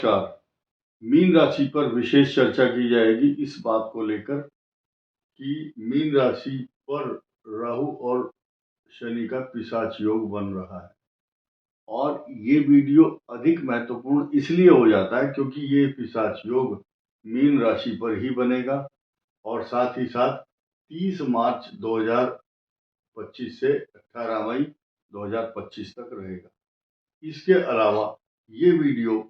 नमस्कार। मीन राशि पर विशेष चर्चा की जाएगी इस बात को लेकर कि मीन राशि पर राहु और शनि का पिशाच योग बन रहा है। और ये वीडियो अधिक महत्वपूर्ण इसलिए हो जाता है क्योंकि ये पिशाच योग मीन राशि पर ही बनेगा और साथ ही साथ 30 मार्च 2025 से 18 मई 2025 तक रहेगा। इसके अलावा ये वीडियो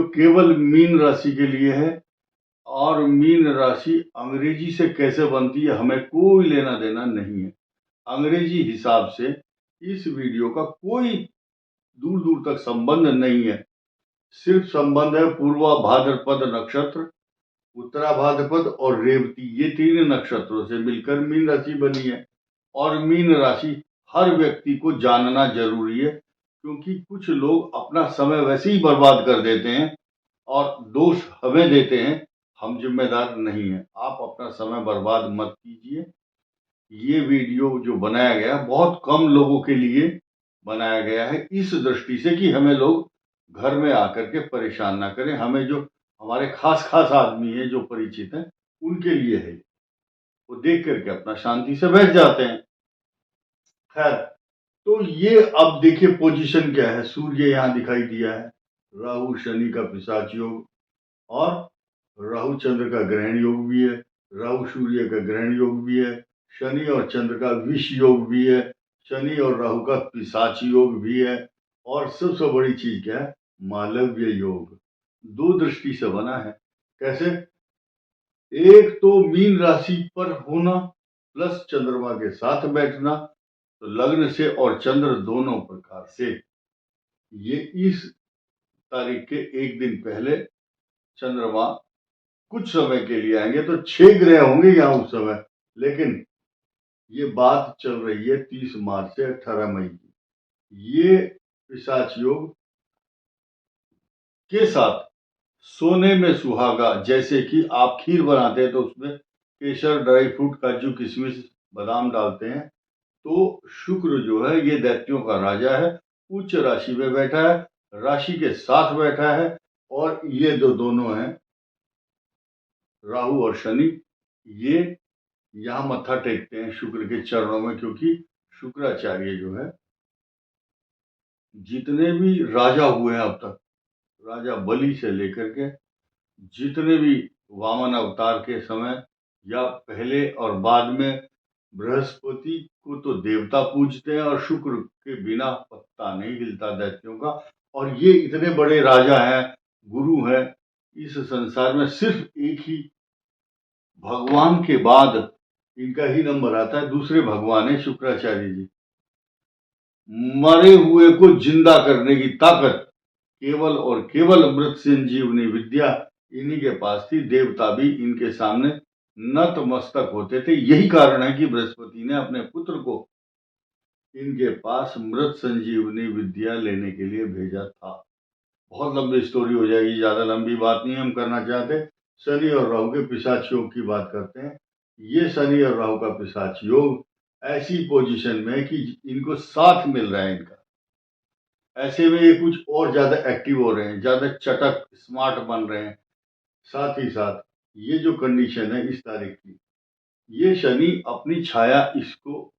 केवल मीन राशि के लिए है और मीन राशि अंग्रेजी से कैसे बनती है हमें कोई लेना देना नहीं है। अंग्रेजी हिसाब से इस वीडियो का कोई दूर दूर तक संबंध नहीं है। सिर्फ संबंध है पूर्वा भाद्रपद नक्षत्र, उत्तरा भाद्रपद और रेवती, ये 3 नक्षत्रों से मिलकर मीन राशि बनी है। और मीन राशि हर व्यक्ति को जानना जरूरी है क्योंकि कुछ लोग अपना समय वैसे ही बर्बाद कर देते हैं और दोष हमें देते हैं। हम जिम्मेदार नहीं हैं। आप अपना समय बर्बाद मत कीजिए। ये वीडियो जो बनाया गया बहुत कम लोगों के लिए बनाया गया है इस दृष्टि से कि हमें लोग घर में आकर के परेशान ना करें। हमें जो हमारे खास आदमी है जो परिचित हैं उनके लिए है। वो देख करके अपना शांति से बैठ जाते हैं। खैर, तो ये अब देखिए पोजीशन क्या है। सूर्य यहाँ दिखाई दिया है, राहु शनि का पिशाच योग और राहु चंद्र का ग्रहण योग भी है, राहु सूर्य का ग्रहण योग भी है, शनि और चंद्र का विष योग भी है, शनि और राहु का पिशाच योग भी है और सबसे बड़ी चीज क्या है, मालव्य योग। 2 दृष्टि से बना है। कैसे? एक तो मीन राशि पर होना प्लस चंद्रमा के साथ बैठना, तो लग्न से और चंद्र दोनों प्रकार से। ये इस तारीख के एक दिन पहले चंद्रमा कुछ समय के लिए आएंगे, तो 6 ग्रह होंगे यहाँ उस समय। लेकिन ये बात चल रही है 30 मार्च से 18 मई की। ये पिशाच योग के साथ सोने में सुहागा, जैसे कि आप खीर बनाते हैं तो उसमें केसर, ड्राई फ्रूट, काजू, किशमिश, बादाम डालते हैं। तो शुक्र जो है ये दैत्यों का राजा है, उच्च राशि में बैठा है, राशि के साथ बैठा है। और ये दोनों हैं राहु और शनि, ये यहाँ मत्था टेकते हैं शुक्र के चरणों में क्योंकि शुक्राचार्य जो है जितने भी राजा हुए हैं अब तक, राजा बलि से लेकर के जितने भी वामन अवतार के समय या पहले और बाद में, बृहस्पति को तो देवता पूजते हैं और शुक्र के बिना पत्ता नहीं हिलता दैत्यों का। और ये इतने बड़े राजा हैं, गुरु हैं इस संसार में। सिर्फ एक ही भगवान के बाद इनका ही नंबर आता है, दूसरे भगवान है शुक्राचार्य जी। मरे हुए को जिंदा करने की ताकत केवल और केवल अमृत संजीवनी विद्या इन्हीं के पास थी। देवता भी इनके सामने नतमस्तक होते थे। यही कारण है कि बृहस्पति ने अपने पुत्र को इनके पास मृत संजीवनी विद्या लेने के लिए भेजा था। बहुत लंबी स्टोरी हो जाएगी, ज्यादा लंबी बात नहीं हम करना चाहते। शनि और राहु के पिशाच योग की बात करते हैं। ये शनि और राहु का पिशाच योग ऐसी पोजीशन में है कि इनको साथ मिल रहा है इनका। ऐसे में ये कुछ और ज्यादा एक्टिव हो रहे हैं, ज्यादा चटक स्मार्ट बन रहे हैं। साथ ही साथ ये जो कंडीशन है इस तारीख की, ये शनि अपनी छाया इसको,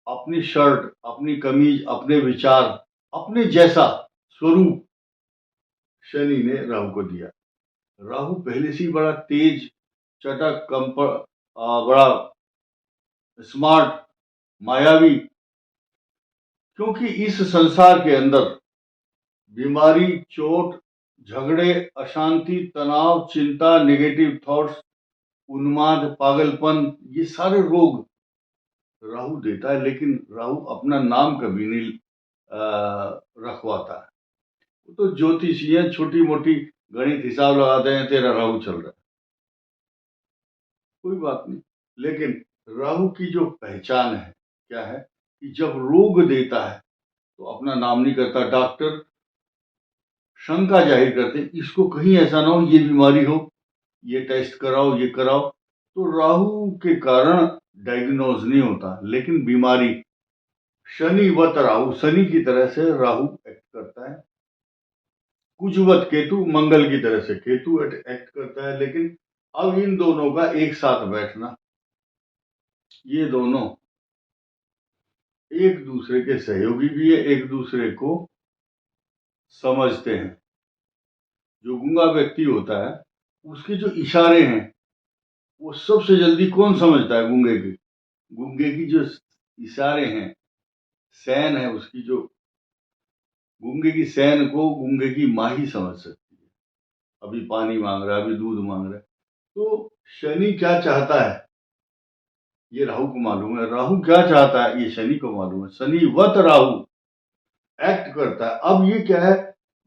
अपनी शर्ट, अपनी कमीज, अपने विचार, अपने जैसा स्वरूप शनि ने राहु को दिया। राहु पहले से ही बड़ा तेज, चटक, बड़ा स्मार्ट, मायावी, क्योंकि इस संसार के अंदर बीमारी, चोट, झगड़े, अशांति, तनाव, चिंता, नेगेटिव थॉट्स, उन्माद, पागलपन, ये सारे रोग राहु देता है। लेकिन राहु अपना नाम कभी नहीं रखवाता है। वो तो ज्योतिषी है, छोटी मोटी गणित हिसाब लगाते हैं, तेरा राहु चल रहा है, कोई बात नहीं। लेकिन राहु की जो पहचान है क्या है कि जब रोग देता है तो अपना नाम नहीं करता। डॉक्टर शंका जाहिर करते हैं इसको कहीं ऐसा ना हो ये बीमारी हो, ये टेस्ट कराओ, ये कराओ। तो राहु के कारण डायग्नोज नहीं होता, लेकिन बीमारी शनिवत राहु, शनि की तरह से राहु एक्ट करता है। कुजवत केतु, मंगल की तरह से केतु एक्ट करता है। लेकिन अब इन दोनों का एक साथ बैठना, ये दोनों एक दूसरे के सहयोगी भी है, एक दूसरे को समझते हैं। जो गूंगा व्यक्ति होता है उसके जो इशारे हैं वो सबसे जल्दी कौन समझता है? गूंगे की जो इशारे हैं, सैन है उसकी, जो गूंगे की सैन को गूंगे की माँ ही समझ सकती है। अभी पानी मांग रहा है, अभी दूध मांग रहा है। तो शनि क्या चाहता है ये राहु को मालूम है, राहु क्या चाहता है ये शनि को मालूम है। शनिवत राहु एक्ट करता है। अब ये क्या है?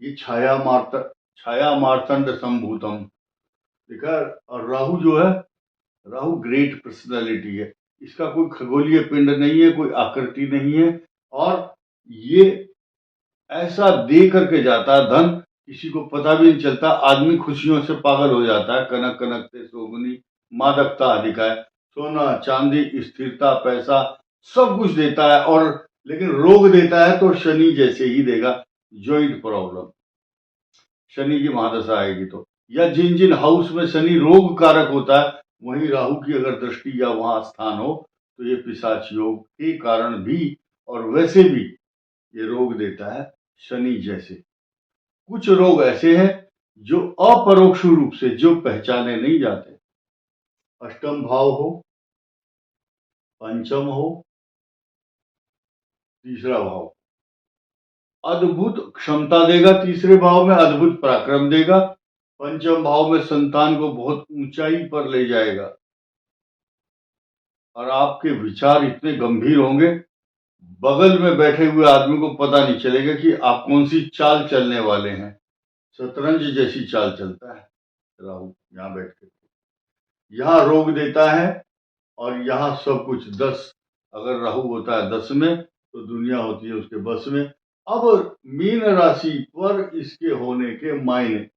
ये छाया मार्तंड संभूतम देखा। और राहु जो है, राहु ग्रेट पर्सनालिटी है। इसका कोई खगोलीय पिंड नहीं है, कोई आकृति नहीं है, और ये ऐसा दे करके जाता है धन, किसी को पता भी नहीं चलता। आदमी खुशियों से पागल हो जाता है। कनक कनक से सोगुनी मादकता अधिक है। सोना चांदी स्थिरता पैसा सब कुछ देता है, और लेकिन रोग देता है तो शनि जैसे ही देगा। जॉइंट प्रॉब्लम शनि की महादशा आएगी तो, या जिन जिन हाउस में शनि रोग कारक होता है वहीं राहु की अगर दृष्टि या वहां स्थान हो तो ये पिशाच योग के कारण भी और वैसे भी ये रोग देता है शनि जैसे। कुछ रोग ऐसे हैं जो अपरोक्ष रूप से जो पहचाने नहीं जाते। अष्टम भाव हो, पंचम हो, तीसरा भाव अद्भुत क्षमता देगा, तीसरे भाव में अद्भुत पराक्रम देगा, पंचम भाव में संतान को बहुत ऊंचाई पर ले जाएगा, और आपके विचार इतने गंभीर होंगे बगल में बैठे हुए आदमी को पता नहीं चलेगा कि आप कौन सी चाल चलने वाले हैं। शतरंज जैसी चाल चलता है राहु यहाँ बैठ के। यहाँ रोग देता है और यहाँ सब कुछ 10, अगर राहु होता है 10 में तो दुनिया होती है उसके बस में। अब मीन राशि पर इसके होने के मायने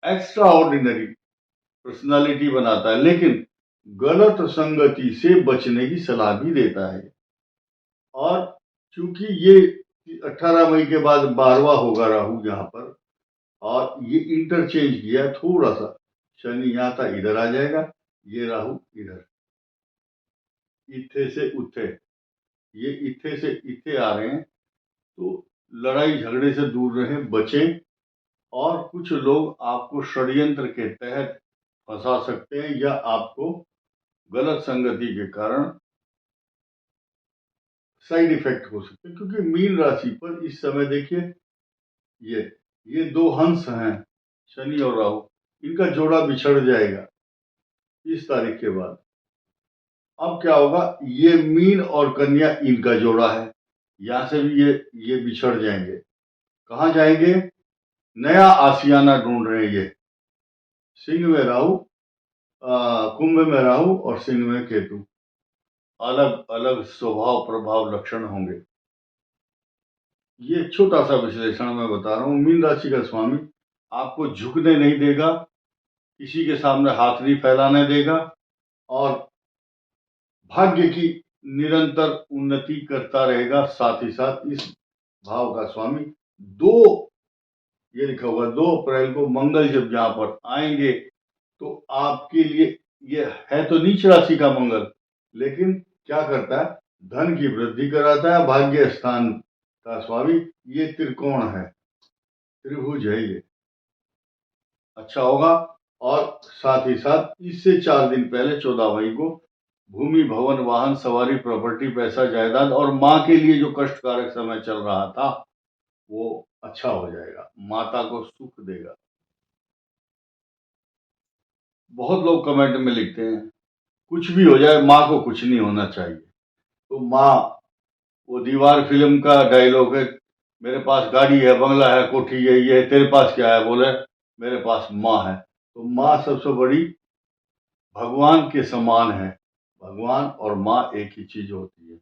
एक्स्ट्रा ऑर्डिनरी पर्सनालिटी बनाता है, लेकिन गलत संगति से बचने की सलाह भी देता है। और क्योंकि ये 18 मई के बाद 12वां होगा राहु यहाँ पर, और ये इंटरचेंज किया थोड़ा सा, शनि यहाँ था इधर आ जाएगा, ये राहु इधर, इथे से उथे, ये इथे से इथे आ रहे हैं। तो लड़ाई झगड़े से दूर रहें, बचें। और कुछ लोग आपको षड्यंत्र के तहत फंसा सकते हैं या आपको गलत संगति के कारण साइड इफेक्ट हो सकते हैं। क्योंकि मीन राशि पर इस समय देखिए ये दो हंस हैं, शनि और राहु, इनका जोड़ा बिछड़ जाएगा 30 तारीख के बाद। अब क्या होगा? ये मीन और कन्या इनका जोड़ा है, यहां से भी ये बिछड़ जाएंगे। कहाँ जाएंगे? नया आशियाना ढूंढ रहे हैं ये। सिंह में राहु, कुंभ में राहु और सिंह में केतु, अलग अलग स्वभाव प्रभाव लक्षण होंगे। ये छोटा सा विश्लेषण मैं बता रहा हूं। मीन राशि का स्वामी आपको झुकने नहीं देगा, किसी के सामने हाथ नहीं फैलाने देगा, और भाग्य की निरंतर उन्नति करता रहेगा। साथ ही साथ इस भाव का स्वामी ये लिखा हुआ 2 अप्रैल को मंगल जब यहाँ पर आएंगे तो आपके लिए, ये है तो नीच राशि का मंगल, लेकिन क्या करता है? धन की वृद्धि कराता है। भाग्य स्थान का स्वामी ये त्रिकोण है, त्रिभुज है, ये अच्छा होगा। और साथ ही साथ इससे 4 दिन पहले 14 मई को भूमि भवन वाहन सवारी प्रॉपर्टी पैसा जायदाद और माँ के लिए जो कष्टकारक समय चल रहा था वो अच्छा हो जाएगा, माता को सुख देगा। बहुत लोग कमेंट में लिखते हैं कुछ भी हो जाए माँ को कुछ नहीं होना चाहिए। तो माँ, वो दीवार फिल्म का डायलॉग है, मेरे पास गाड़ी है, बंगला है, कोठी है, ये है, तेरे पास क्या है? बोले मेरे पास माँ है। तो माँ सबसे बड़ी भगवान के समान है। भगवान और माँ एक ही चीज होती है।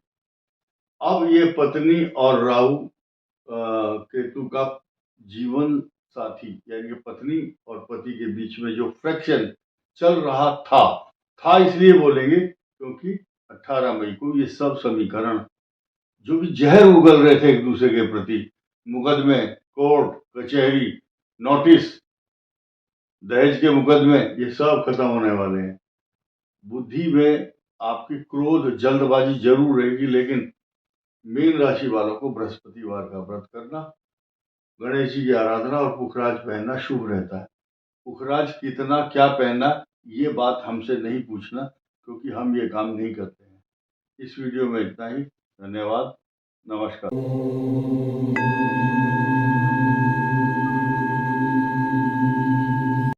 अब ये पत्नी और राहु केतु का जीवन साथी, यानी पत्नी और पति के बीच में जो फ्रैक्शन चल रहा था इसलिए बोलेंगे क्योंकि 18 मई को ये सब समीकरण जो भी जहर उगल रहे थे एक दूसरे के प्रति, मुकदमे कोर्ट कचहरी, नोटिस, दहेज के मुकदमे, ये सब खत्म होने वाले हैं। बुद्धि में आपकी क्रोध जल्दबाजी जरूर रहेगी, लेकिन मीन राशि वालों को बृहस्पतिवार का व्रत करना, गणेश जी की आराधना और पुखराज पहनना शुभ रहता है। पुखराज कितना क्या पहनना, ये बात हमसे नहीं पूछना, क्योंकि हम ये काम नहीं करते हैं। इस वीडियो में इतना ही। धन्यवाद। नमस्कार।